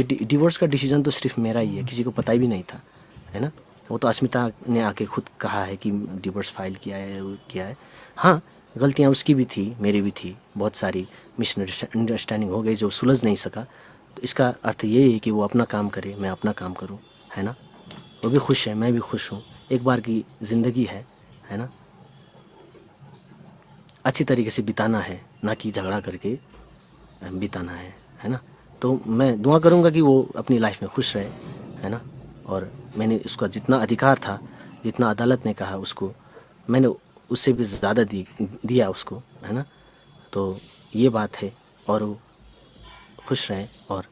ये डिवोर्स का डिसीजन तो सिर्फ मेरा ही है, किसी को पता ही भी नहीं था, है ना। वो तो अस्मिता ने आके खुद कहा है कि डिवोर्स फाइल किया है, वो किया है। हाँ, गलतियाँ उसकी भी थी, मेरी भी थी, बहुत सारी मिसअंडरस्टैंडिंग हो गई जो सुलझ नहीं सका। तो इसका अर्थ ये है कि वो अपना काम करे, मैं अपना काम करूँ, है ना। वो भी खुश है, मैं भी खुश हूँ। एक बार की ज़िंदगी है ना। अच्छी तरीके से बिताना है, ना कि झगड़ा करके बिताना है ना। तो मैं दुआ करूँगा कि वो अपनी लाइफ में खुश रहे, है ना। और मैंने उसका जितना अधिकार था, जितना अदालत ने कहा उसको, मैंने उससे भी ज़्यादा दिया उसको, है ना। तो ये बात है, और वो खुश रहें और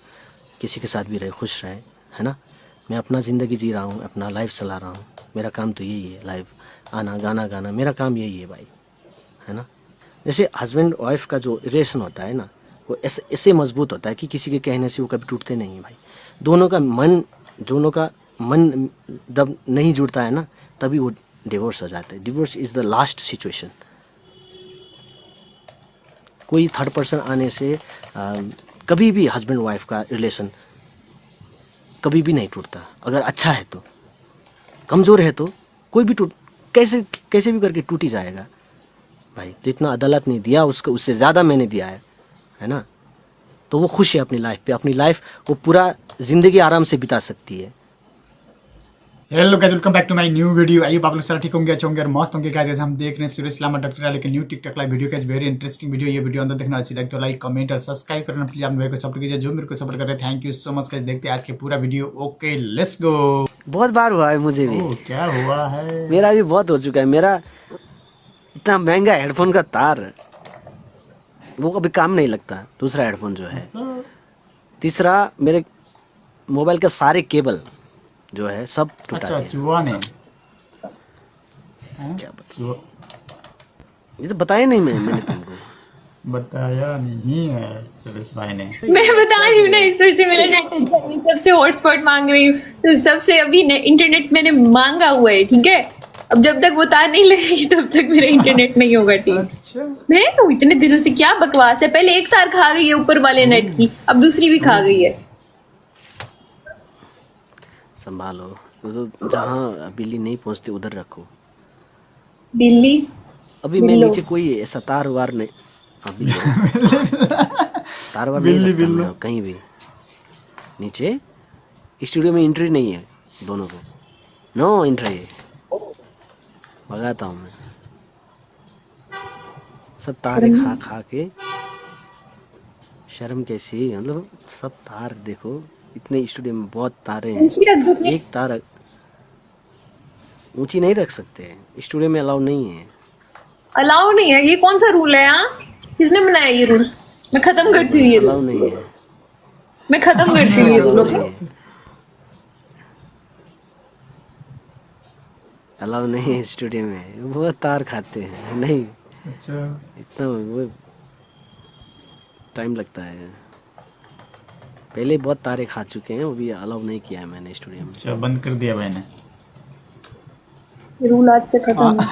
किसी के साथ भी रहे खुश रहें, है ना। मैं अपना ज़िंदगी जी रहा हूँ, अपना लाइफ चला रहा हूँ, मेरा काम तो यही है, लाइफ आना गाना गाना, मेरा काम यही है भाई, है ना। जैसे हस्बैंड वाइफ का जो रिलेशन होता है ना, वो ऐसे ऐसे मजबूत होता है कि किसी के कहने से वो कभी टूटते नहीं है भाई। दोनों का मन जब नहीं जुड़ता है ना, तभी वो डिवोर्स हो जाता है। Divorce is the last situation. कोई थर्ड पर्सन आने से कभी भी हस्बैंड वाइफ का रिलेशन कभी भी नहीं टूटता। अगर अच्छा है तो, कमज़ोर है तो कोई भी कैसे कैसे भी करके टूट ही जाएगा भाई। जितना अदालत ने दिया उसको, उससे ज़्यादा मैंने दिया है ना। तो वो खुश है अपनी लाइफ पे, अपनी लाइफ वो पूरा ज़िंदगी आराम से बिता सकती है। Hello guys, welcome back to my new video. आइए आप लोग सारे ठीक होंगे, अच्छे होंगे और मस्त होंगे। गाइस हम देख रहे हैं सुरेश लामा डॉक्टर वाले के new TikTok live video. Guys very interesting video. ये वीडियो अंदर देखना अच्छी लगे तो लाइक कमेंट और सब्सक्राइब करना प्लीज। आप मेरे को सपोर्ट कीजिए, जो मेरे को सपोर्ट कर रहे हैं, thank you so much. Guys देखते हैं आज के पूरा वीडियो। Okay let's go. बहुत बार हुआ है मुझे भी। क्या हुआ है? मेरा भी बहुत हो चुका है। मेरा इतना महंगा हेडफोन का तार, वो कभी काम नहीं लगता। दूसरा हेडफोन जो है, तीसरा मेरे मोबाइल के सारे केबल जो है सब टूटा अच्छा, है। चूहा ने क्या बता, ये तो बताया नहीं मैंने तुमको। बताया नहीं है सुरेश भाई ने। मैं बता रही हूँ ना, इस वजह से मेरा नेट सबसे हॉटस्पॉट मांग रही हूँ। तो सबसे अभी इंटरनेट मैंने मांगा हुआ है, ठीक है। अब जब तक वो तार नहीं लगेगी तब तक मेरा इंटरनेट नहीं होगा ठीक। अच्छा, मैं इतने दिनों से क्या बकवास है। पहले एक तार खा गई है ऊपर वाले नेट की, अब दूसरी भी खा गई है। संभालो, तो जहाँ बिल्ली नहीं पहुँचती उधर रखो। बिल्ली अभी मैं बिल्लो नीचे कोई ऐसा तार वार नहीं, हाँ बिल्लो तार वार नहीं रखता मैं कहीं भी। नीचे स्टूडियो में एंट्री नहीं है दोनों को, नो एंट्री है, भगाता हूँ मैं। सब तारे खा खा के शर्म कैसी, मतलब सब तार देखो, इतने स्टूडियो में बहुत तारे हैं, ऊंची रख दो। एक तार ऊंची नहीं रख सकते, स्टूडियो में अलाउ नहीं है। अलाउ नहीं है? ये कौन सा रूल है? किसने बनाया ये रूल? मैं खत्म करती हूँ ये अलाउ रूल, नहीं है, मैं खत्म करती हूँ ये अलाउ रूल। नहीं है, अलाउ नहीं है स्टूडियो में। बहुत तार खाते हैं, नहीं अच्छा इतना वो टाइम लगता है। पहले बहुत तारे खा चुके हैं, वो भी अलाउ नहीं किया है मैंने स्टूडियो में। अच्छा, बंद कर दिया भाई ने। ये रूल आज से खत्म है।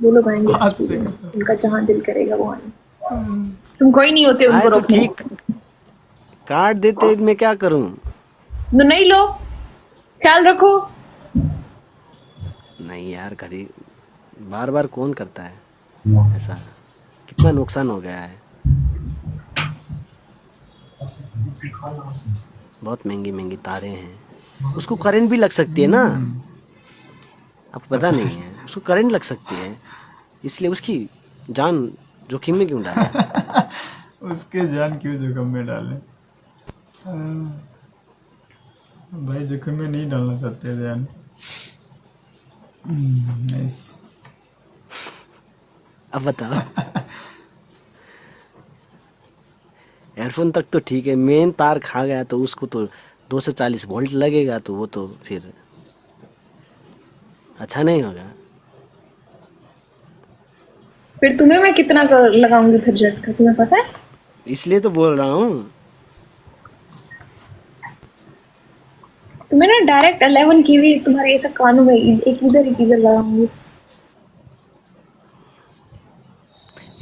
वो लोग आएंगे आज से स्टूडियो में, उनका जहाँ दिल करेगा वो आएंगे। तुम कोई नहीं होते उनको आए तो रोकने। ठीक, काट देते, मैं क्या करूं। तो नहीं लो, ख्याल रखो। नहीं यार, घड़ी बार बार कौन करता है ऐसा, कितना नुकसान हो गया है। बहुत महंगी महंगी तारें हैं, उसको करंट भी लग सकती है ना, आपको पता नहीं है, उसको करंट लग सकती है, इसलिए उसकी जान जोखिम में क्यों डालें। उसके जान क्यों जोखिम में डाले? भाई जोखिम में नहीं डालना चाहते जान। नाइस। अब बताओ, एयरफोन तक तो ठीक है, मेन तार खा गया तो उसको तो 240 वोल्ट लगेगा, तो वो तो फिर अच्छा नहीं होगा। फिर तुम्हें मैं कितना लगाऊंगी फिर झटका, तुम्हें पता है? इसलिए तो बोल रहा हूँ। तुम्हें ना डायरेक्ट 11 की भी तुम्हारे ऐसा कानों में एक इधर लगाऊंगी।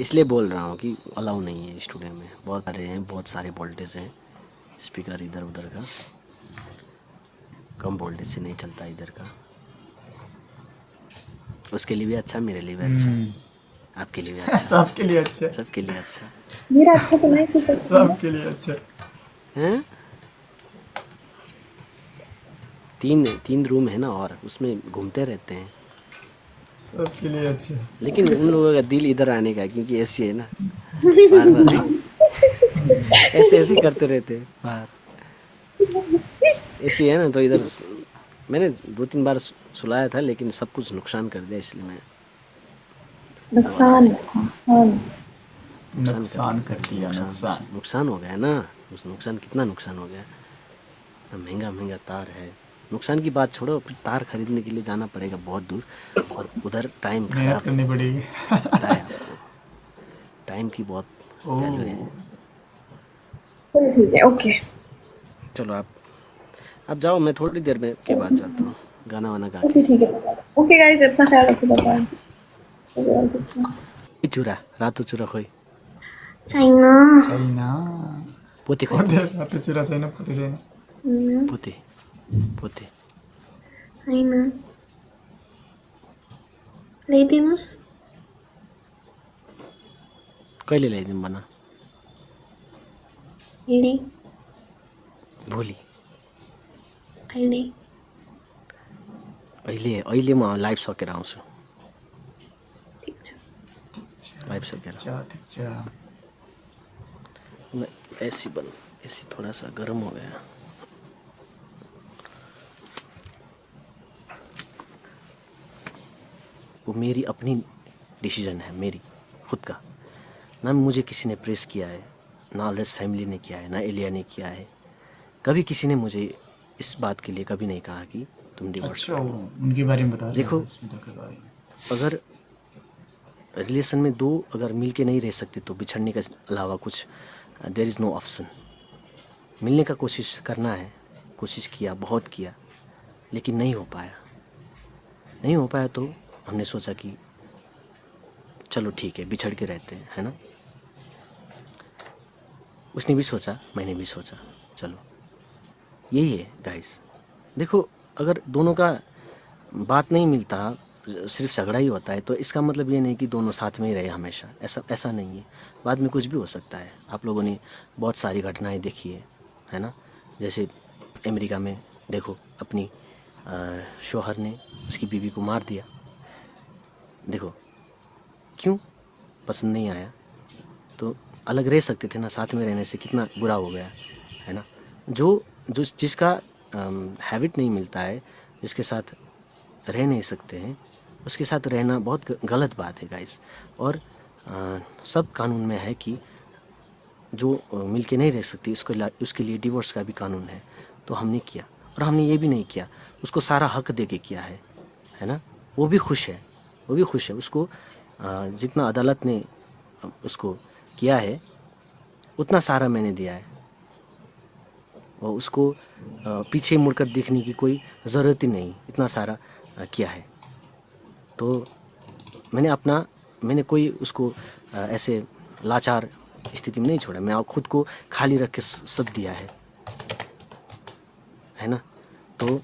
इसलिए बोल रहा हूँ कि अलाउ नहीं है स्टूडियो में, बहुत सारे हैं, बहुत सारे वोल्टेज हैं, स्पीकर इधर उधर का कम वोल्टेज से नहीं चलता इधर का। उसके लिए भी अच्छा, मेरे लिए भी अच्छा, आपके लिए भी अच्छा, सबके लिए अच्छा, सबके लिए अच्छा मेरा अच्छा तो नहीं सोचा। सबके लिए अच्छा। है। तीन रूम है ना, और उसमें घूमते रहते हैं। सबके लिए अच्छा। लेकिन उन लोगों का दिल इधर आने का है, क्योंकि ऐसी है ना, बार बार ऐसे ऐसे करते रहते हैं बाहर। ऐसी है ना, तो इधर मैंने 2-3 बार सुलाया था, लेकिन सब कुछ नुकसान कर दिया, इसलिए मैं नुकसान नुकसान कर दिया, नुकसान। नुकसान हो गया ना। उस नुकसान, कितना नुकसान हो गया। महंगा महंगा तार है। नुकसान की बात छोड़ो, फिर तार खरीदने के लिए जाना पड़ेगा बहुत दूर, और उधर टाइम मेहनत खराब करनी पड़ेगी। होता है आपको। टाइम की बहुत वैल्यू है। चलो ठीक है, ओके चलो आप जाओ, मैं थोड़ी देर में के बाद जाता हूँ, गाना वाना गा के। ओके ठीक है ओके गाइस, इतना ख्याल रखो, बाय। चुरा रातो चुरा खोइ चाइना छैन पोते खोइ पोते रातो चुरा छैन, पोते छैन। पोते पोते होइन, ल्याइदिनुहोस्। कहिले ल्याइदिउँ भन। अहिले भोलि, अहिले अहिले अहिले म लाइभ सकेर आउँछु। ठिक छ। लाइभ सकेर ठिक छ। एसी बंद, एसी थोड़ा सा गर्म हो गया। वो मेरी अपनी डिसीजन है, मेरी खुद का। ना मुझे किसी ने प्रेस किया है, ना ऑलरेस फैमिली ने किया है, ना एलिया ने किया है। कभी किसी ने मुझे इस बात के लिए कभी नहीं कहा कि तुम डिवोर्स अच्छा, उनके बारे में बता रहे देखो, हो, स्मिता के बारे में। अगर रिलेशन में दो अगर मिल के नहीं रह सकते तो बिछड़ने के अलावा कुछ देयर इज़ नो ऑप्शन। मिलने का कोशिश करना है, कोशिश किया, बहुत किया, लेकिन नहीं हो पाया। नहीं हो पाया तो हमने सोचा कि चलो ठीक है, बिछड़ के रहते हैं, है ना। उसने भी सोचा, मैंने भी सोचा, चलो यही है गाइस। देखो, अगर दोनों का बात नहीं मिलता, सिर्फ झगड़ा ही होता है, तो इसका मतलब ये नहीं कि दोनों साथ में ही रहे हमेशा। ऐसा नहीं है। बाद में कुछ भी हो सकता है। आप लोगों ने बहुत सारी घटनाएं देखी है ना। जैसे अमेरिका में देखो, अपनी शौहर ने उसकी बीवी को मार दिया। देखो क्यों, पसंद नहीं आया तो अलग रह सकते थे ना। साथ में रहने से कितना बुरा हो गया, है ना। जो जिसका हैबिट नहीं मिलता है, जिसके साथ रह नहीं सकते हैं, उसके साथ रहना बहुत गलत बात है गाइस। और सब कानून में है कि जो मिल के नहीं रह सकती, उसके लिए डिवोर्स का भी कानून है। तो हमने किया, और हमने ये भी नहीं किया, उसको सारा हक दे के किया है ना। वो भी खुश है, वो भी खुश है। उसको जितना अदालत ने उसको किया है, उतना सारा मैंने दिया है। और उसको पीछे मुड़कर देखने की कोई ज़रूरत ही नहीं, इतना सारा किया है। तो मैंने कोई उसको ऐसे लाचार स्थिति में नहीं छोड़ा। मैं खुद को खाली रख के सब दिया है ना। तो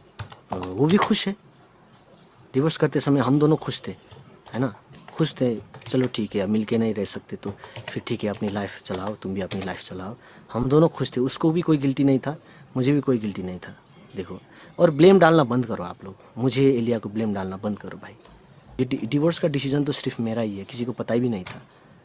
वो भी खुश है। डिवोर्स करते समय हम दोनों खुश थे, है ना, खुश थे। चलो ठीक है, अब मिल के नहीं रह सकते तो फिर ठीक है, अपनी लाइफ चलाओ, तुम भी अपनी लाइफ चलाओ। हम दोनों खुश थे, उसको भी कोई गिल्टी नहीं था, मुझे भी कोई गिल्टी नहीं था। देखो, और ब्लेम डालना बंद करो आप लोग, मुझे एलिया को ब्लेम डालना बंद करो भाई। ये डिवोर्स का डिसीजन तो सिर्फ मेरा ही है, किसी को पता भी नहीं था,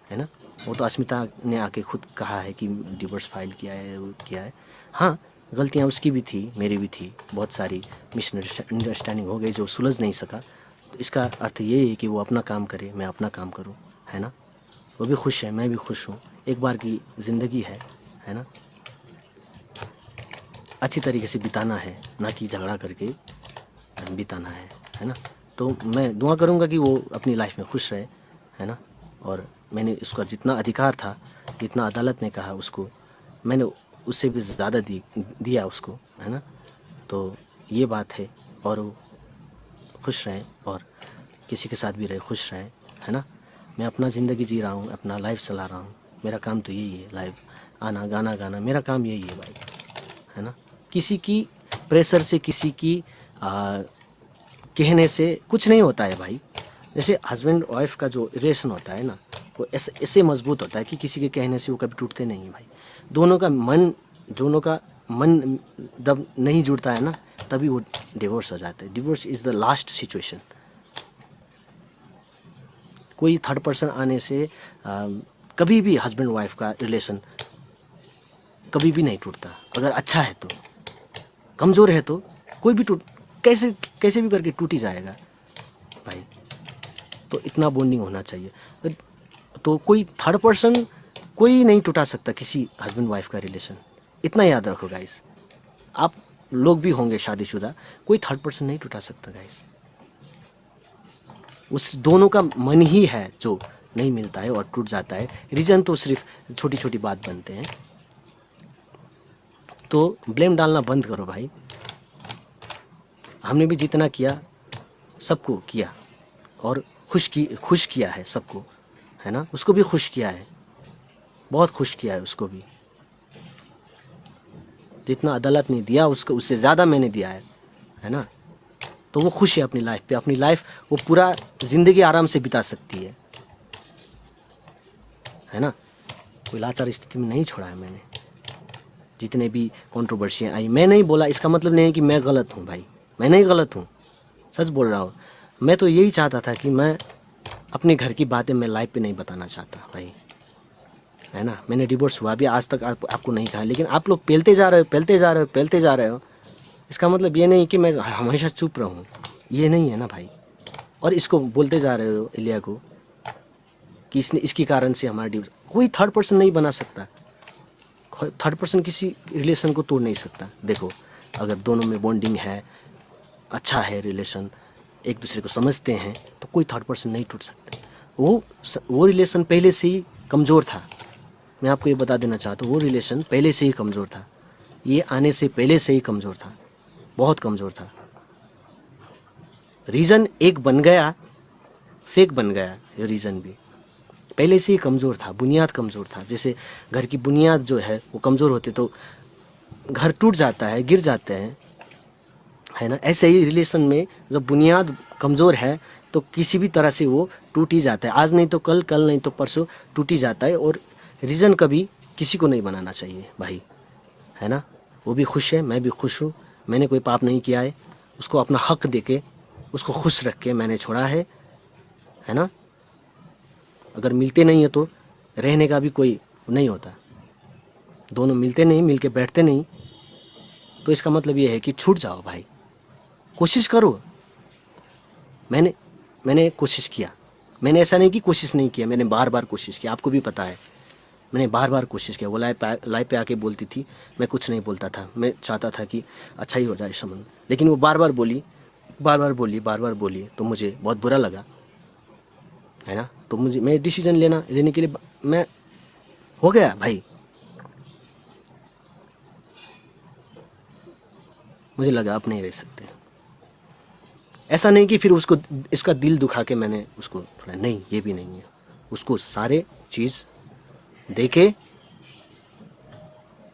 है ना। वो तो अस्मिता ने आके खुद कहा है कि डिवोर्स फाइल किया है, वो किया है। हाँ, गलतियाँ उसकी भी थी, मेरी भी थी, बहुत सारी मिसअंडरस्टैंडिंग हो गई जो सुलझ नहीं सका। तो इसका अर्थ ये है कि वो अपना काम करे, मैं अपना काम करूँ, है ना। वो भी खुश है, मैं भी खुश हूँ। एक बार की ज़िंदगी है ना। अच्छी तरीके से बिताना है, ना कि झगड़ा करके बिताना है ना। तो मैं दुआ करूँगा कि वो अपनी लाइफ में खुश रहे, है ना। और मैंने उसका जितना अधिकार था, जितना अदालत ने कहा उसको, मैंने उससे भी ज़्यादा दिया उसको, है ना। तो ये बात है। और वो खुश रहें, और किसी के साथ भी रहे खुश रहें, है ना। मैं अपना ज़िंदगी जी रहा हूँ, अपना लाइफ चला रहा हूँ। मेरा काम तो यही है, लाइव आना, गाना गाना, मेरा काम यही है भाई। है ना। किसी की प्रेशर से, किसी की कहने से कुछ नहीं होता है भाई। जैसे हस्बैंड वाइफ का जो रिलेशन होता है ना, वो ऐसे मजबूत होता है कि किसी के कहने से वो कभी टूटते नहीं है भाई। दोनों का मन जब नहीं जुड़ता है ना, तभी वो डिवोर्स हो जाता है। Divorce is the last situation. कोई थर्ड पर्सन आने से कभी भी हस्बैंड वाइफ का रिलेशन कभी भी नहीं टूटता। अगर अच्छा है तो, कमज़ोर है तो कोई भी कैसे भी करके टूट ही जाएगा भाई। तो इतना बॉन्डिंग होना चाहिए। तो कोई थर्ड पर्सन कोई नहीं टूटा सकता किसी हस्बैंड वाइफ का रिलेशन। इतना याद रखो गाइस। आप लोग भी होंगे शादीशुदा, कोई थर्ड पर्सन नहीं टूटा सकता गाइस। उस दोनों का मन ही है जो नहीं मिलता है और टूट जाता है। रीज़न तो सिर्फ छोटी छोटी बात बनते हैं। तो ब्लेम डालना बंद करो भाई। हमने भी जितना किया सबको किया और खुश किया है सबको, है ना। उसको भी खुश किया है, बहुत खुश किया है उसको भी। जितना अदालत ने दिया उसको उससे ज़्यादा मैंने दिया है ना। तो वो खुश है अपनी लाइफ पे। अपनी लाइफ वो पूरा ज़िंदगी आराम से बिता सकती है ना। कोई लाचार स्थिति में नहीं छोड़ा है मैंने। जितने भी कंट्रोवर्सियाँ आई, मैं नहीं बोला, इसका मतलब नहीं है कि मैं गलत हूँ भाई। मैं नहीं गलत हूँ, सच बोल रहा हूँ। मैं तो यही चाहता था कि मैं अपने घर की बातें मैं लाइव पे नहीं बताना चाहता भाई, है ना। मैंने डिवोर्स हुआ भी आज तक आपको नहीं कहा, लेकिन आप लोग पेलते जा रहे हो। इसका मतलब ये नहीं कि मैं हमेशा चुप रहूँ, ये नहीं है ना भाई। और इसको बोलते जा रहे हो इलिया को कि इसके कारण से हमारा डिवोर्स। कोई थर्ड पर्सन नहीं बना सकता। थर्ड पर्सन किसी रिलेशन को तोड़ नहीं सकता। देखो, अगर दोनों में बॉन्डिंग है, अच्छा है रिलेशन, एक दूसरे को समझते हैं, तो कोई थर्ड पर्सन नहीं टूट सकता। वो रिलेशन पहले से ही कमज़ोर था। मैं आपको ये बता देना चाहता हूँ, वो रिलेशन पहले से ही कमज़ोर था। ये आने से पहले से ही कमज़ोर था, बहुत कमज़ोर था। रीज़न एक बन गया, फेक बन गया। ये रीज़न भी पहले से ही कमज़ोर था, बुनियाद कमज़ोर था। जैसे घर की बुनियाद जो है वो कमज़ोर होती तो घर टूट जाता है, गिर जाते हैं, है ना। ऐसे ही रिलेशन में जब बुनियाद कमज़ोर है तो किसी भी तरह से वो टूट ही जाता है। आज नहीं तो कल, कल नहीं तो परसों टूट ही जाता है। और रीज़न कभी किसी को नहीं बनाना चाहिए भाई, है ना। वो भी खुश है, मैं भी खुश हूँ। मैंने कोई पाप नहीं किया है। उसको अपना हक देके, उसको खुश रख के मैंने छोड़ा है ना। अगर मिलते नहीं है तो रहने का भी कोई नहीं होता। दोनों मिलते नहीं, मिल के बैठते नहीं, तो इसका मतलब ये है कि छूट जाओ भाई। कोशिश करो। मैंने कोशिश किया। मैंने ऐसा नहीं कि कोशिश नहीं किया, मैंने बार बार कोशिश किया। आपको भी पता है, मैंने बार बार कोशिश किया। वो लाइव पे आके बोलती थी, मैं कुछ नहीं बोलता था। मैं चाहता था कि अच्छा ही हो जाए संबंध, लेकिन वो बार बार बोली, तो मुझे बहुत बुरा लगा, है ना। तो मैं डिसीजन लेने के लिए मैं हो गया भाई। मुझे लगा अब नहीं रह सकते। ऐसा नहीं कि फिर इसका दिल दुखा के मैंने उसको थोड़ा, नहीं, ये भी नहीं है। उसको सारे चीज़ देके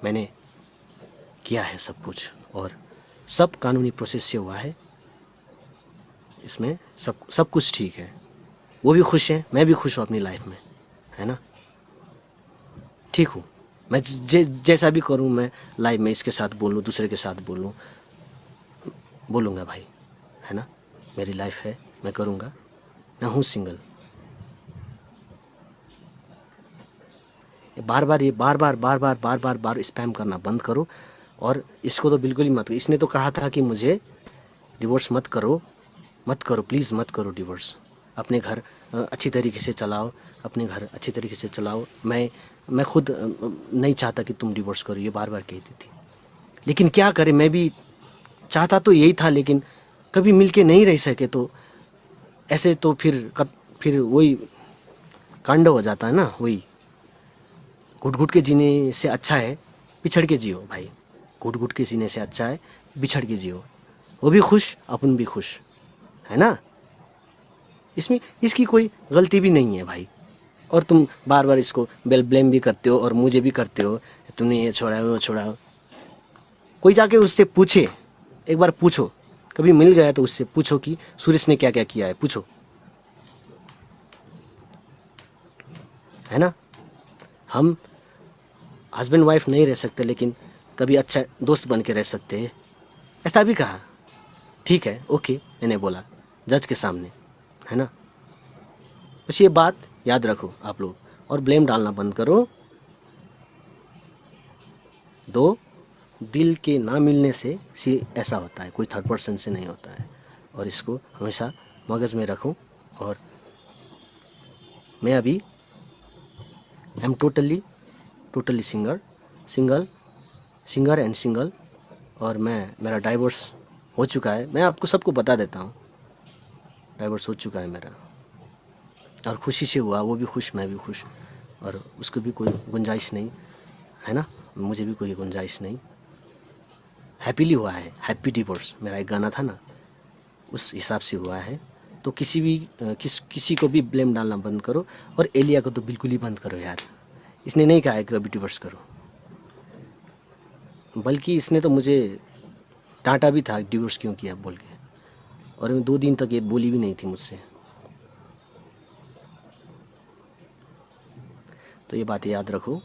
मैंने किया है सब कुछ, और सब कानूनी प्रोसेस से हुआ है। इसमें सब कुछ ठीक है। वो भी खुश है, मैं भी खुश हूँ अपनी लाइफ में, है ना। ठीक हूँ मैं। जैसा भी करूँ मैं लाइफ में, इसके साथ बोलूँ, दूसरे के साथ बोलूँगा भाई, है ना। मेरी लाइफ है, मैं करूँगा। मैं हूँ सिंगल। बार बार स्पैम करना बंद करो। और इसको तो बिल्कुल ही मत करो। इसने तो कहा था कि मुझे डिवोर्स मत करो, प्लीज़ मत करो डिवोर्स। अपने घर अच्छी तरीके से चलाओ। मैं खुद नहीं चाहता कि तुम डिवोर्स करो, ये बार बार कहती थी। लेकिन क्या करें, मैं भी चाहता तो यही था, लेकिन कभी मिलके नहीं रह सके। तो ऐसे तो फिर वही कांड हो जाता है ना। वही घुट के जीने से अच्छा है बिछड़ के जियो भाई। घुट के जीने से अच्छा है बिछड़ के जियो। वो भी खुश, अपन भी खुश, है ना। इसमें इसकी कोई गलती भी नहीं है भाई। और तुम बार बार इसको ब्लेम भी करते हो और मुझे भी करते हो, तुमने ये छोड़ा वो छोड़ा। कोई जाके उससे पूछे, एक बार पूछो, कभी मिल गया तो उससे पूछो कि सुरेश ने क्या क्या किया है, पूछो, है ना। हम हस्बैंड वाइफ नहीं रह सकते, लेकिन कभी अच्छा दोस्त बन के रह सकते हैं, ऐसा भी कहा। ठीक है, ओके, मैंने बोला जज के सामने, है ना। बस ये बात याद रखो आप लोग, और ब्लेम डालना बंद करो। दो दिल के ना मिलने से ऐसा होता है, कोई थर्ड पर्सन से नहीं होता है, और इसको हमेशा मगज़ में रखो। और मैं अभी I am totally singer and single, और मेरा डाइवोर्स हो चुका है। मैं आपको सबको बता देता हूँ, डाइवोर्स हो चुका है मेरा, और खुशी से हुआ, वो भी खुश, मैं भी खुश, और उसको भी कोई गुंजाइश नहीं, है ना, मुझे भी कोई गुंजाइश नहीं। हैप्पीली हुआ है, हैप्पी डिवोर्स मेरा एक गाना था ना, उस हिसाब से हुआ है। तो किसी को भी ब्लेम डालना बंद करो, और एलिया को तो बिल्कुल ही बंद करो यार। इसने नहीं कहा है कि अभी डिवोर्स करो, बल्कि इसने तो मुझे डांटा भी था, डिवोर्स क्यों किया बोल के, और 2 दिन तक ये बोली भी नहीं थी मुझसे। तो ये बातें याद रखो।